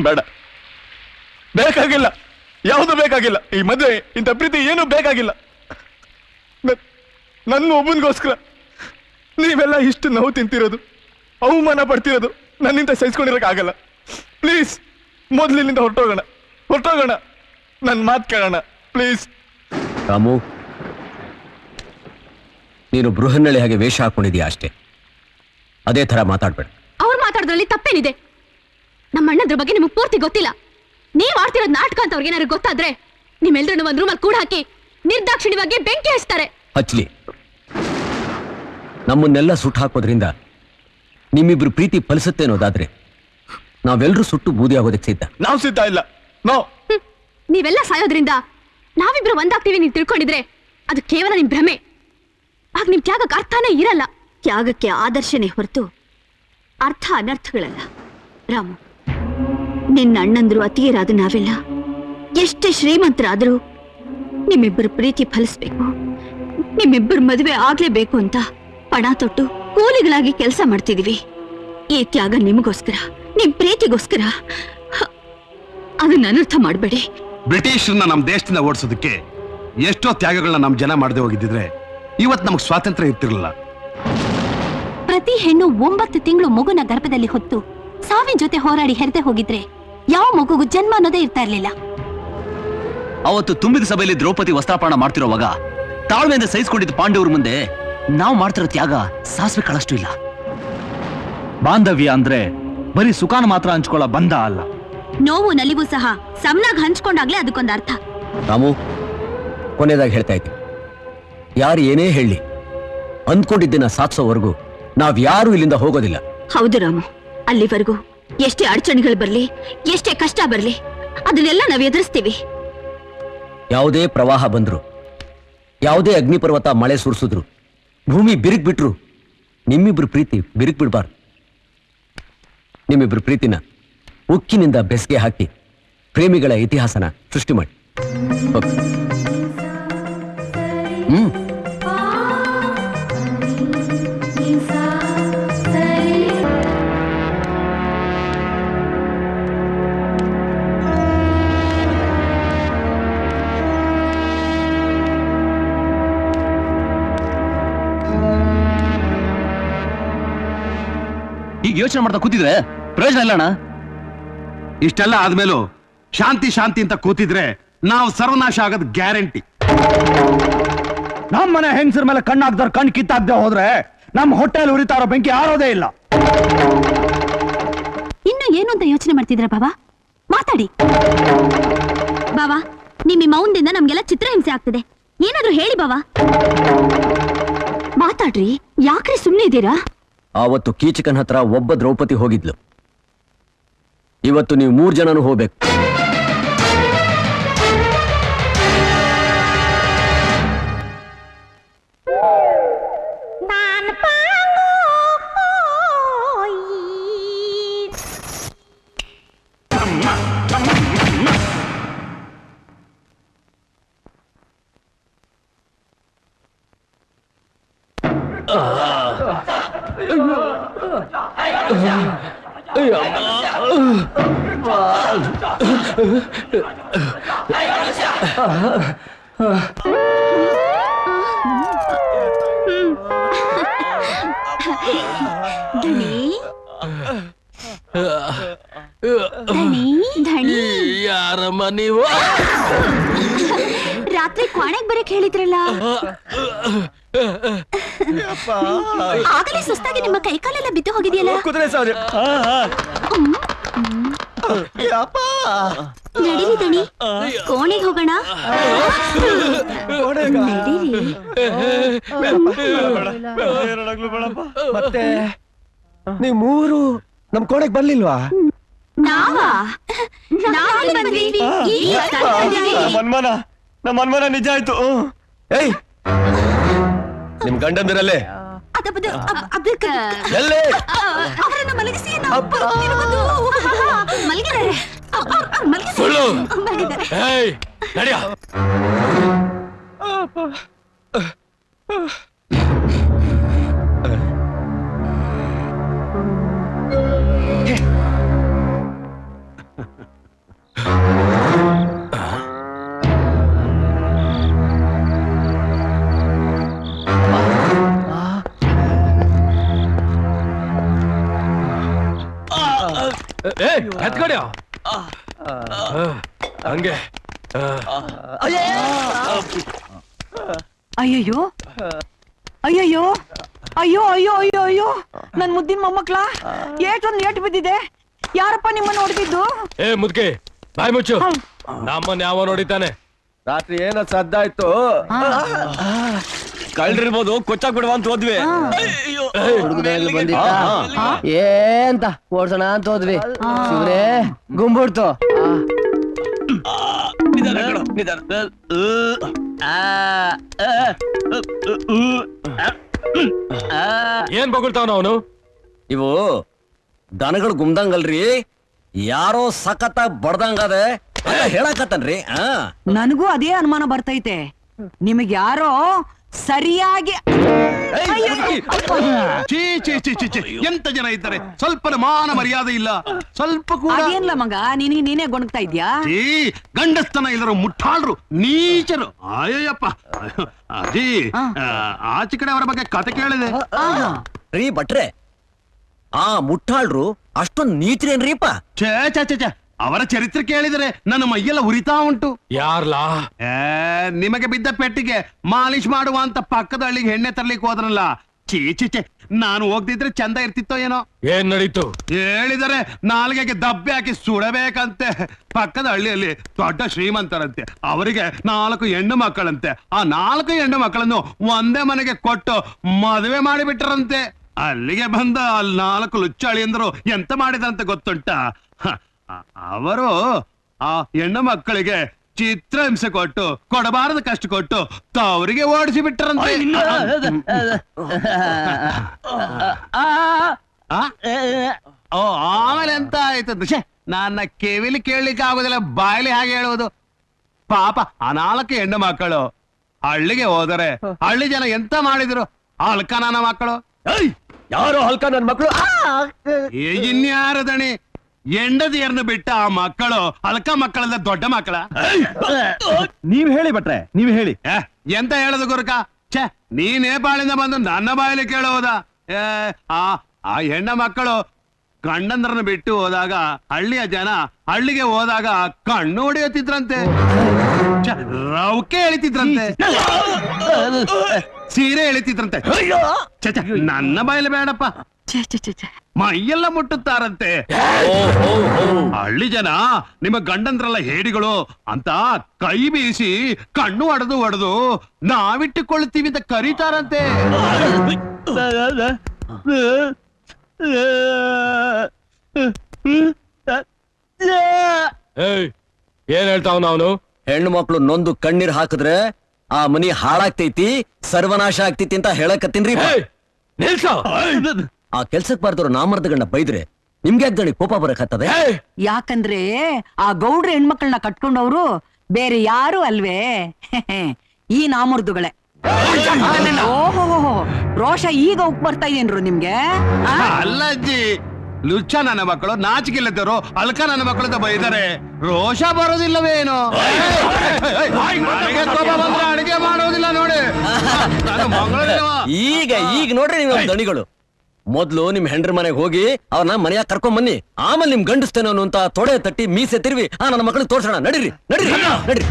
ಬೇಡ, ಬೇಕಾಗಿಲ್ಲ, ಯಾವುದು ಬೇಕಾಗಿಲ್ಲ. ಈ ಮದುವೆ ಇಂಥ ಪ್ರೀತಿ ಏನು ಬೇಕಾಗಿಲ್ಲ. ನನ್ನ ಒಬ್ಬನಿಗೋಸ್ಕರ ನೀವೆಲ್ಲ ಇಷ್ಟು ನೋವು ತಿಂತಿರೋದು, ಅವಮಾನ ಪಡ್ತಿರೋದು ನನ್ನಿಂದ ಸಹಿಸ್ಕೊಂಡಿರೋಕ್ಕಾಗಲ್ಲ. ಪ್ಲೀಸ್ ಮೊದಲಿನಿಂದ ಹೊರಟೋಗೋಣ. ನನ್ನ ಮಾತು ಕೇಳೋಣ ಪ್ಲೀಸ್. ರಾಮು, ನೀನು ಬೃಹನ್ನಳ್ಳಿ ಹಾಗೆ ವೇಷ ಹಾಕೊಂಡಿದೀಯ ಅಷ್ಟೇ, ಅದೇ ತರ ಮಾತಾಡ್ಬೇಡ. ಅವ್ರು ಮಾತಾಡೋದ್ರಲ್ಲಿ ತಪ್ಪೇನಿದೆ? ನಮ್ಮ ಅಣ್ಣದ್ರ ಬಗ್ಗೆ ನಿಮಗೆ ಪೂರ್ತಿ ಗೊತ್ತಿಲ್ಲ. ನೀವ್ ಆಡ್ತಿರೋದ್ ನಾಟಕ ಅಂತ ಅವ್ರಿಗೆ ಏನಾದ್ರು ಗೊತ್ತಾದ್ರೆ ನಿಮ್ಮೆಲ್ರನ್ನು ಒಂದ್ ರೂಮಲ್ಲಿ ಕೂಡ ಹಾಕಿ ನಿರ್ದಾಕ್ಷಿಣ್ಯವಾಗಿ ಬೆಂಕಿ ಹಚ್ತಾರೆ. ಹಚ್ಲಿ. ನಮ್ಮನ್ನೆಲ್ಲ ಸುಟ್ಟು ಹಾಕೋದ್ರಿಂದ ನಿಮ್ಮಿಬ್ರು ಪ್ರೀತಿ ಫಲಿಸುತ್ತೆ ಅನ್ನೋದಾದ್ರೆ ನಾವೆಲ್ಲರೂ ಸುಟ್ಟು ಬೂದಿ ಆಗೋದಕ್ಕೆ ಸಿದ್ಧ. ನಾವು ಸಿದ್ಧ ಇಲ್ಲ. ನೋ, ನೀವೆಲ್ಲ ಸಾಯೋದ್ರಿಂದ ನಾವಿಬ್ರು ಒಂದಾಗ್ತೀವಿ ನೀವು ತಿಳ್ಕೊಂಡಿದ್ರೆ ಅದು ಕೇವಲ ನಿಮ್ ಭ್ರಮೆ. ಆಗ ನಿಮ್ ತ್ಯಾಗಕ್ಕೆ ಅರ್ಥನೇ ಇರಲ್ಲ. ತ್ಯಾಗಕ್ಕೆ ಆದರ್ಶನೇ ಹೊರತು ಅರ್ಥ ಅನರ್ಥಗಳಲ್ಲ. ರಾಮು, ನಿನ್ನ ಅಣ್ಣಂದ್ರು ಅತಿಯರಾದ ನಾವೆಲ್ಲ ಎಷ್ಟೇ ಶ್ರೀಮಂತರಾದರೂ ನಿಮ್ಮಿಬ್ಬರು ಪ್ರೀತಿ ಫಲಿಸ್ಬೇಕು, ನಿಮ್ಮಿಬ್ಬರು ಮದುವೆ ಆಗ್ಲೇಬೇಕು ಅಂತ ಪಣ ತೊಟ್ಟು ಕೂಲಿಗಳಾಗಿ ಕೆಲಸ ಮಾಡ್ತಿದೀವಿ. ಈ ತ್ಯಾಗ ನಿಮಗೋಸ್ಕರ, ನಿಮ್ ಪ್ರೀತಿಗೋಸ್ಕರ. ಅದನ್ನ ಅನರ್ಥ ಮಾಡಬೇಡಿ. ಬ್ರಿಟಿಷರನ್ನ ನಮ್ಮ ದೇಶದಿಂದ ಓಡಿಸೋದಕ್ಕೆ ಎಷ್ಟೋ ತ್ಯಾಗಗಳನ್ನ ನಮ್ಮ ಜನ ಮಾಡದೆ ಹೋಗಿದ್ದಿದ್ರೆ ಇವತ್ತು ನಮಗೆ ಸ್ವಾತಂತ್ರ್ಯ ಇರ್ತಿರ್ಲಿಲ್ಲ. ಪ್ರತಿ ಹೆಣ್ಣು 9 ತಿಂಗಳು ಮಗುನ ಗರ್ಭದಲ್ಲಿ ಹೊತ್ತು ಸಾವಿನ ಜೊತೆ ಹೋರಾಡಿ ಹೆರದೆ ಹೋಗಿದ್ರೆ ಯಾವ ಮಗುಗೂ ಜನ್ಮ ಅನ್ನೋದೇ ಇರ್ತಾ ಇರ್ಲಿಲ್ಲ. ಅವತ್ತು ತುಂಬಿದ ಸಭೆಯಲ್ಲಿ ದ್ರೌಪದಿ ವಸ್ತ್ರಾಪರಣ ಮಾಡ್ತಿರೋವಾಗ ತಾಳ್ಮೆಯಿಂದ ಸಹಿಸಿಕೊಂಡಿದ್ದ ಪಾಂಡವ್ರ ಮುಂದೆ ನಾವು ಮಾಡ್ತಿರೋ ತ್ಯಾಗ ಸಾಸಿವೆ ಕಾಳಷ್ಟು ಇಲ್ಲ. ಬಾಂಧವ್ಯ ಅಂದ್ರೆ ಬರೀ ಸುಖಾನ ಮಾತ್ರ ಹಂಚ್ಕೊಳ್ಳೋ ಬಂಧ ಅಲ್ಲ. ನೋವು ನಲಿವು ಸಹ ಸಮನಾಗಿ ಹಂಚ್ಕೊಂಡಾಗ್ಲೇ ಅದಕ್ಕೊಂದು ಅರ್ಥ. ರಾಮು, ಕೊನೆಯದಾಗಿ ಹೇಳ್ತಾ ಇದ್ದೀನಿ, ಯಾರು ಏನೇ ಹೇಳಿ ಅಂದ್ಕೊಂಡಿದ್ದನ್ನ ಸಾಧಿಸೋವರೆಗೂ ನಾವ್ಯಾರೂ ಇಲ್ಲಿಂದ ಹೋಗೋದಿಲ್ಲ. ಹೌದು ರಾಮು, ಅಲ್ಲಿವರೆಗೂ ಎಷ್ಟೇ ಅಡಚಣೆಗಳು ಬರ್ಲಿ, ಎಷ್ಟೇ ಕಷ್ಟ ಬರ್ಲಿ, ಅದನ್ನೆಲ್ಲ ನಾವು ಎದುರಿಸ್ತೀವಿ. ಯಾವುದೇ ಪ್ರವಾಹ ಬಂದ್ರು, ಯಾವುದೇ ಅಗ್ನಿಪರ್ವತ ಮಳೆ ಸುರಿಸಿದ್ರು, ಭೂಮಿ ಬಿರುಕ್ ಬಿಟ್ರು ನಿಮ್ಮಿಬ್ರು ಪ್ರೀತಿ ಬಿರುಕ್ ಬಿಡಬಾರ್ದು. ನಿಮ್ಮಿಬ್ರು ಪ್ರೀತಿನ ಉಕ್ಕಿನಿಂದ ಬೆಸ್ಗೆ ಹಾಕಿ ಪ್ರೇಮಿಗಳ ಇತಿಹಾಸನ ಸೃಷ್ಟಿ ಮಾಡಿ. ಈಗ ಯೋಚನೆ ಮಾಡ್ತಾ ಕೂತಿದ್ರೆ ಪ್ರಯೋಜನ ಇಲ್ಲ ಅಣ್ಣ. ಇಷ್ಟೆಲ್ಲ ಆದ್ಮೇಲೂ ಶಾಂತಿ ಶಾಂತಿ ಅಂತ ಕೂತಿದ್ರೆ ನಾವು ಸರ್ವನಾಶ ಆಗೋದು ಗ್ಯಾರಂಟಿ. ನಮ್ಮನೆ ಹೆಂಗಸರ ಮೇಲೆ ಕಣ್ಣಾಗ್ದವ್ರ ಕಣ್ ಕಿತ್ತಾಗ್ದೆ ಹೋದ್ರೆ ನಮ್ಮ ಹೊಟ್ಟೆಲ್ ಉರಿತಾರೋ ಬೆಂಕಿ ಆರೋದೇ ಇಲ್ಲ. ಇನ್ನು ಏನು ಅಂತ ಯೋಚನೆ ಮಾಡ್ತಿದ್ರ ಬಾಬಾ? ಮಾತಾಡಿ ಬಾಬಾ. ನಿಮ್ಮ ಮೌನದಿಂದ ನಮ್ಗೆಲ್ಲ ಚಿತ್ರಹಿಂಸೆ ಆಗ್ತದೆ. ಏನಾದ್ರೂ ಹೇಳಿ ಬಾಬಾ. ಮಾತಾಡ್ರಿ, ಯಾಕ್ರಿ ಸುಮ್ನೆ ಇದ್ದೀರಾ? ಆವತ್ತು ಕೀಚಕನ ಹತ್ರ ಒಬ್ಬ ದ್ರೌಪದಿ ಹೋಗಿದ್ಲು, ಇವತ್ತು ನೀವು 3 ಜನನೂ ಹೋಗ್ಬೇಕು. ಯಾರಮ್ಮ ನೀವು? ರಾತ್ರಿ ಕ್ವಾಣೆಗೆ ಬರಕ್ ಹೇಳಿದ್ರಲ್ಲ, ಆಗಲೇ ಸುಸ್ತಾಗಿ ನಿಮ್ಮ ಕೈಕಾಲೆಲ್ಲ ಬಿದ್ದು ಹೋಗಿದೆಯಲ್ಲ. ಕುದುರೆ ಸವಾರಿ. ನಡೀರಿ ದಣಿ, ಕೋಣೆಗೆ ಹೋಗೋಣ. ನಡೀರಿ. ಮತ್ತೆ ನೀವು 3 ನಮ್ ಕೋಣೆಗೆ ಬರ್ಲಿಲ್ವಾ? ನಾವಾ? ನಮ್ಮ ಅನುಮಾನ ನಿಜ ಆಯ್ತು. ಏಯ್, ನಿಮ್ ಗಂಡಂದಿರಲ್ಲೇ ಅವರನ್ನು ಮಲಗಿಸಿ ಸುಳ್ಳು. ನಡಿಯ. ಏ ಎತ್ಕೊಡ್ಯ ಹಂಗೆ ಅಯ್ಯಯ್ಯೋ ಅಯ್ಯಯ್ಯೋ ಅಯ್ಯೋ ಅಯ್ಯೋ ಅಯ್ಯೋ ಅಯ್ಯೋ ನನ್ ಮುದ್ದಿನ ಮೊಮ್ಮಕ್ಳ ಏಟೊಂದು ಬಿದ್ದಿದೆ. ಯಾರಪ್ಪ ನಿಮ್ಮನ್ನ ಹೊಡೆದಿದ್ದು? ಏ ಮುದ್ಕೆ ಬಾಯ್ ಮುಚ್ಚು. ನಮ್ಮನ್ನ ಯಾವ ನೋಡಿತಾನೆ? ರಾತ್ರಿ ಏನೋ ಸದ್ದಾಯ್ತು, ಕಳ್ರಿರ್ಬೋದು, ಕೊಚ್ಚಾಕ್ ಬಿಡುವ ಅಂತ ಹೋದ್ವಿ. ಏಂತ ಓಡ್ಸೋಣ ಅಂತ ಹೋದ್ವಿ. ಶಿವನೇ ಗುಂಬಿಡ್ತು. ಏನ್ ಬಗುಳ್ತಾವನ ಅವನು? ಇವು ದನಗಳು ಗುಮ್ದಂಗಲ್ರಿ, ಯಾರೋ ಸಖತ್ತಾಗಿ ಬಡ್ದಂಗದೆ ಹೇಳಕತ್ತನ್ರಿ. ನನಗೂ ಅದೇ ಅನುಮಾನ ಬರ್ತೈತೆ. ನಿಮಗ್ ಯಾರೋ ಸರಿಯಾಗಿ ಚೀ ಚೀ ಚೀ ಚೀ ಚೀ, ಎಂತ ಜನ ಇದ್ದಾರೆ, ಸ್ವಲ್ಪ ಮಾನ ಮರ್ಯಾದೆ ಇಲ್ಲ, ಸ್ವಲ್ಪ ಕೂಡ. ಅದೇನ್ಲ ಮಗ, ನೀನೇ ಗೊಣಗ್ತಾ ಇದ್ಯಾ? ಚೀ, ಗಂಡಸ್ತನ ಇಲ್ಲರು ಮುಟ್ಟಾಳ್ರು, ನೀಚರು. ಅಯ್ಯಪ್ಪ ಅಜ್ಜಿ, ಆಚೆ ಕಡೆ ಅವರ ಬಗ್ಗೆ ಕತೆ ಕೇಳಿದೆ. ರೀ ಭಟ್ರೆ, ಆ ಮುಟ್ಟಾಳ್ರು ಅಷ್ಟೊಂದ್ ನೀಚ್ರೇನ್ರಿಪ್ಪ? ಛೇ ಛೇ ಛೇ ಛೇ, ಅವರ ಚರಿತ್ರೆ ಕೇಳಿದರೆ ನನ್ನ ಮೈಯೆಲ್ಲ ಉರಿತಾ ಉಂಟು. ಯಾರ್ಲಾ? ನಿಮಗೆ ಬಿದ್ದ ಪೆಟ್ಟಿಗೆ ಮಾಲಿಶ್ ಮಾಡುವ ಅಂತ ಪಕ್ಕದ ಹಳ್ಳಿಗೆ ಎಣ್ಣೆ ತರ್ಲಿಕ್ಕೆ ಹೋದ್ರಲ್ಲ. ಚೀ ಚೀ ಚೇ, ನಾನು ಹೋಗ್ದಿದ್ರೆ ಚಂದ ಇರ್ತಿತ್ತೋ ಏನೋ. ಏನ್ ನಡೀತು? ಹೇಳಿದರೆ ನಾಲ್ಗೆಗೆ ದಬ್ಬೆ ಹಾಕಿ ಸುಡಬೇಕಂತೆ. ಪಕ್ಕದ ಹಳ್ಳಿಯಲ್ಲಿ ದೊಡ್ಡ ಶ್ರೀಮಂತರಂತೆ, ಅವರಿಗೆ 4 ಹೆಣ್ಣು ಮಕ್ಕಳಂತೆ. ಆ 4 ಹೆಣ್ಣು ಮಕ್ಕಳನ್ನು ಒಂದೇ ಮನೆಗೆ ಕೊಟ್ಟು ಮದುವೆ ಮಾಡಿಬಿಟ್ರಂತೆ. ಅಲ್ಲಿಗೆ ಬಂದ ಅಲ್ಲಿ 4 ಲುಚ್ಚಾಳಿಯಂದ್ರು ಎಂತ ಮಾಡಿದಂತೆ ಗೊತ್ತುಂಟ? ಅವರು ಆ ಹೆಣ್ಣು ಮಕ್ಕಳಿಗೆ ಚಿತ್ರಹಿಂಸೆ ಕೊಟ್ಟು, ಕೊಡಬಾರದ ಕಷ್ಟ ಕೊಟ್ಟು ಅವರಿಗೆ ಓಡಿಸಿ ಬಿಟ್ಟರಂತೆ. ಆಮೇಲೆ ಎಂತ ಆಯ್ತದ? ನನ್ನ ಕಿವಿಲಿ ಕೇಳಲಿಕ್ಕೆ ಆಗೋದಿಲ್ಲ, ಬಾಯಲ್ಲಿ ಹಾಗೆ ಹೇಳುವುದು. ಪಾಪ ಆ 4 ಹೆಣ್ಣು ಮಕ್ಕಳು ಹಳ್ಳಿಗೆ ಹೋದರೆ ಹಳ್ಳಿ ಜನ ಎಂತ ಮಾಡಿದ್ರು? ಅಲ್ಕ ನನ್ನ ಮಕ್ಕಳು. ಯಾರೋ ಹಲ್ಕ ನನ್ ಮಕ್ಕಳು. ಇನ್ಯಾರ ದಣಿ, ಹೆಂಡತಿಯರನ್ನು ಬಿಟ್ಟ ಆ ಮಕ್ಕಳು ಅಲ್ಕ ಮಕ್ಕಳಲ್ಲ, ದೊಡ್ಡ ಮಕ್ಕಳ? ನೀವ್ ಹೇಳಿ ಭಟ್ರೆ, ನೀವ್ ಹೇಳಿ. ಎಂತ ಹೇಳದು ಗುರುಕ? ಛೇ, ನೀ ನೇಪಾಳಿಂದ ಬಂದು ನನ್ನ ಬಾಯಲ್ಲಿ ಕೇಳೋದ? ಆ ಹೆಣ್ಣ ಮಕ್ಕಳು ಗಂಡಂದ್ರನ್ನು ಬಿಟ್ಟು ಹೋದಾಗ ಹಳ್ಳಿಯ ಜನ ಹಳ್ಳಿಗೆ ಹೋದಾಗ ಕಣ್ಣು ಹೊಡೆಯುತ್ತಿದ್ರಂತೆ, ರೌಕೆ ಎಳಿತಿದ್ರಂತೆ, ಸೀರೆ ಎಳಿತಿದ್ರಂತೆ. ನನ್ನ ಬಾಯಲ್ಲಿ ಬೇಡಪ್ಪ, ಮೈಯೆಲ್ಲ ಮುಟ್ಟುತ್ತಾರಂತೆ. ಹಳ್ಳಿ ಜನ ನಿಮ್ಮ ಗಂಡಂದ್ರಲ್ಲ ಹೇಡಿಗಳು ಅಂತ ಕೈ ಬೀಸಿ ಕಣ್ಣು ಹೊಡೆದು ನಾವಿಟ್ಟುಕೊಳ್ಳುತ್ತೀವಿ ಅಂತ ಕರೀತಾರಂತೆ. ಏನ್ ಹೇಳ್ತಾವ್ ಅವನು? ಹೆಣ್ಣು ಮಕ್ಳು ನೊಂದು ಕಣ್ಣೀರ್ ಹಾಕಿದ್ರೆ ಆ ಮನಿ ಹಾಳಾಗ್ತೈತಿ, ಸರ್ವನಾಶ ಆಗ್ತೈತಿ ಅಂತ ಹೇಳಕತ್ತೀನ್ರಿ. ನಿಲ್ಸ. ಆ ಕೆಲ್ಸಕ್ ಬಾರ್ದವ್ರು ನಾಮರ್ದಗಣ್ಣ ಬೈದ್ರೆ ನಿಮ್ಗೆ ಯಾಕೆ ಗಣಿ ಕೋಪ ಬರಕತ್ತದೆ? ಯಾಕಂದ್ರೆ ಆ ಗೌಡ್ರ ಹೆಣ್ಮಕ್ಳನ್ನ ಕಟ್ಕೊಂಡವ್ರು ಬೇರೆ ಯಾರು ಅಲ್ವೇ, ಈ ನಾಮರ್ದುಗಳೇ. ಓಹೋ, ರೋಷ ಈಗ ಉಪ್ ಬರ್ತಾ ಇದೇನ್ರು ನಿಮ್ಗೆ? ಅಲ್ಲಜ್ಜಿ, ಲುಚ್ಚ ನನ್ನ ಮಕ್ಕಳು ನಾಚಿಕೆಲ್ಲದರು ಅಲ್ಕ ನನ್ನ ಮಕ್ಕಳು ಅಂತ ಬೈದರೆ ರೋಷ ಬರೋದಿಲ್ಲವೇನು? ಅಡಿಗೆ ಮಾಡೋದಿಲ್ಲ ನೋಡಿ. ಈಗ ನೋಡ್ರಿ ನೀವು ದಣಿಗಳು. ಮೊದ್ಲು ನಿಮ್ ಹೆಂಡ್ರ ಮನೆಗೆ ಹೋಗಿ ಅವ್ರನ್ನ ಮನೆಯಾಗ ಕರ್ಕೊಂಡ್ ಬನ್ನಿ, ಆಮೇಲೆ ನಿಮ್ ಗಂಡಸ್ತೇನೋ ಅಂತ ತೊಡೆ ತಟ್ಟಿ ಮೀಸೆ ತಿರ್ವಿ ನನ್ನ ಮಕ್ಕಳಿಗೆ ತೋರ್ಸೋಣ. ನಡೀರಿ ನಡೀರಿ ನಡೀರಿ.